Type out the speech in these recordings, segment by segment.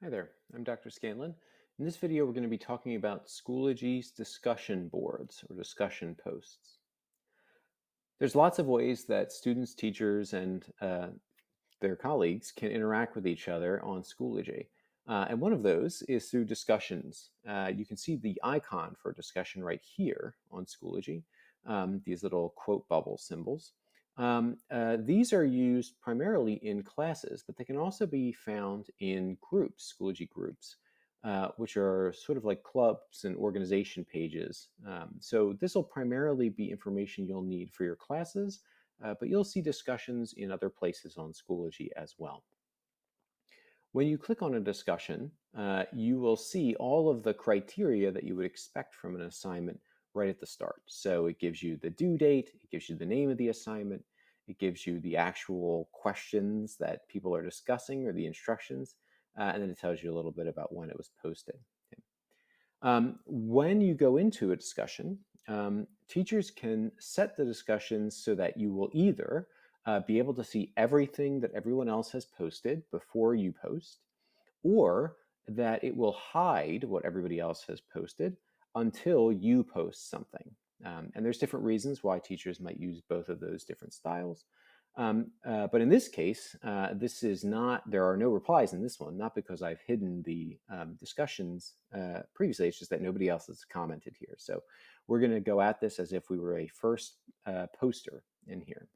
Hi there, I'm Dr. Scanlon. In this video, we're going to be talking about Schoology's discussion boards or discussion posts. There's lots of ways that students, teachers, and their colleagues can interact with each other on Schoology. And one of those is through discussions. You can see the icon for discussion right here on Schoology, these little quote bubble symbols. These are used primarily in classes, but they can also be found in groups, Schoology groups, which are sort of like clubs and organization pages. So this will primarily be information you'll need for your classes, but you'll see discussions in other places on Schoology as well. When you click on a discussion, you will see all of the criteria that you would expect from an assignment right at the start. So it gives you the due date, it gives you the name of the assignment, it gives you the actual questions that people are discussing or the instructions, and then it tells you a little bit about when it was posted. When you go into a discussion, teachers can set the discussions so that you will either be able to see everything that everyone else has posted before you post, or that it will hide what everybody else has posted until you post something. And there's different reasons why teachers might use both of those different styles. But in this case, this is not, there are no replies in this one, not because I've hidden the discussions previously, it's just that nobody else has commented here. So we're going to go at this as if we were a first poster in here.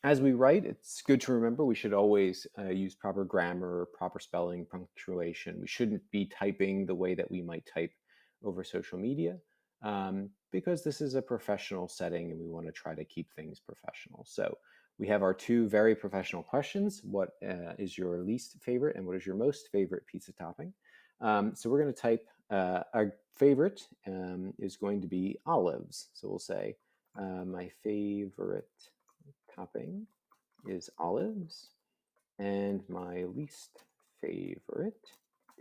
As we write, it's good to remember we should always use proper grammar, proper spelling, punctuation. We shouldn't be typing the way that we might type over social media because this is a professional setting and we want to try to keep things professional. So we have our two very professional questions. What is your least favorite and what is your most favorite pizza topping? So we're going to type our favorite is going to be olives. So we'll say my favorite topping is olives, and my least favorite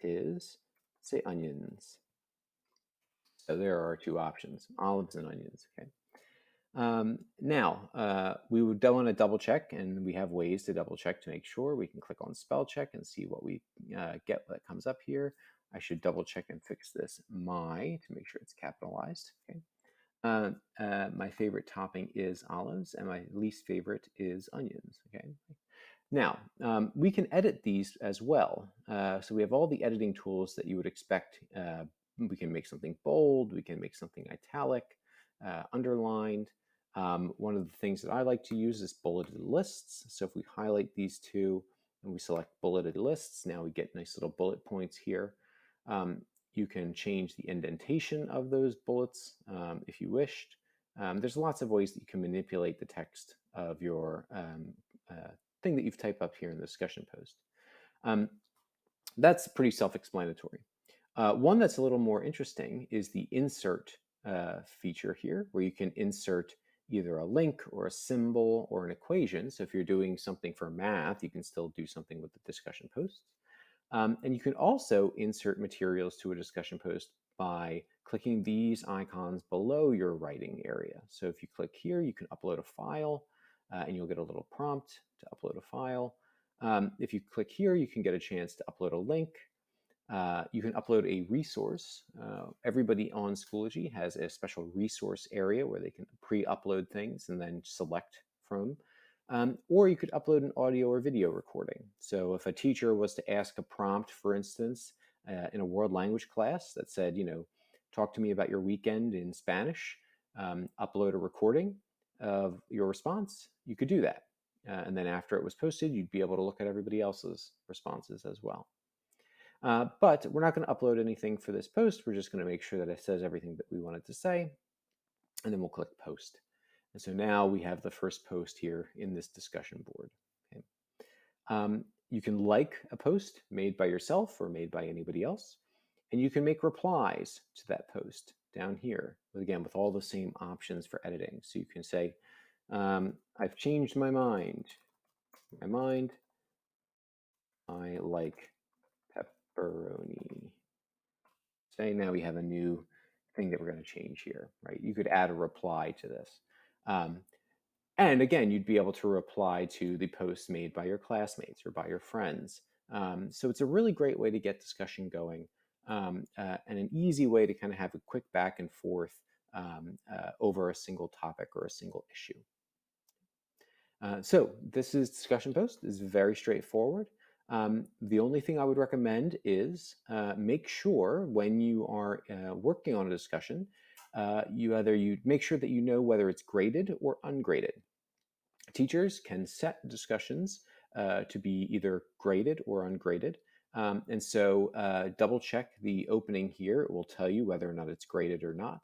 is, say, onions. So there are our two options, olives and onions, okay? Now, we would want to double check, and we have ways to double check to make sure. We can click on spell check and see what we get that comes up here. I should double check and fix this my to make sure it's capitalized, okay? My favorite topping is olives, and my least favorite is onions. Okay. Now, we can edit these as well. So we have all the editing tools that you would expect. We can make something bold, we can make something italic, underlined. One of the things that I like to use is bulleted lists. So if we highlight these two and we select bulleted lists, now we get nice little bullet points here. You can change the indentation of those bullets if you wished. There's lots of ways that you can manipulate the text of your thing that you've typed up here in the discussion post. That's pretty self-explanatory. One that's a little more interesting is the insert feature here, where you can insert either a link or a symbol or an equation. So if you're doing something for math, you can still do something with the discussion posts. And you can also insert materials to a discussion post by clicking these icons below your writing area. So if you click here, you can upload a file and you'll get a little prompt to upload a file. If you click here, you can get a chance to upload a link. You can upload a resource. Everybody on Schoology has a special resource area where they can pre-upload things and then select from. Or you could upload an audio or video recording. So if a teacher was to ask a prompt, for instance, in a world language class that said, talk to me about your weekend in Spanish, upload a recording of your response, you could do that. And then after it was posted, you'd be able to look at everybody else's responses as well. But we're not going to upload anything for this post. We're just going to make sure that it says everything that we wanted to say, and then we'll click post. And so now we have the first post here in this discussion board. Okay. You can like a post made by yourself or made by anybody else, and you can make replies to that post down here, again, with all the same options for editing. So you can say, I've changed my mind. I like pepperoni. Say now we have a new thing that we're going to change here, right? You could add a reply to this. And again, you'd be able to reply to the posts made by your classmates or by your friends So it's a really great way to get discussion going, and an easy way to kind of have a quick back and forth over a single topic or a single issue. So this is discussion post. Is very straightforward. The only thing I would recommend is make sure when you are working on a discussion, you make sure that you know whether it's graded or ungraded. Teachers can set discussions to be either graded or ungraded. And so double check the opening here. It will tell you whether or not it's graded or not.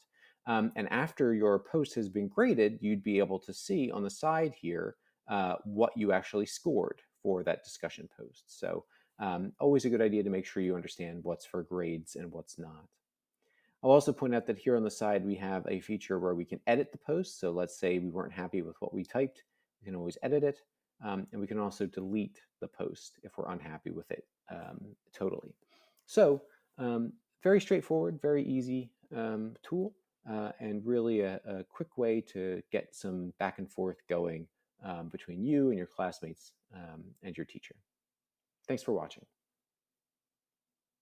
And after your post has been graded, you'd be able to see on the side here what you actually scored for that discussion post. So always a good idea to make sure you understand what's for grades and what's not. I'll also point out that here on the side, we have a feature where we can edit the post. So let's say we weren't happy with what we typed, we can always edit it. And we can also delete the post if we're unhappy with it totally. So very straightforward, very easy tool, and really a quick way to get some back and forth going between you and your classmates and your teacher. Thanks for watching.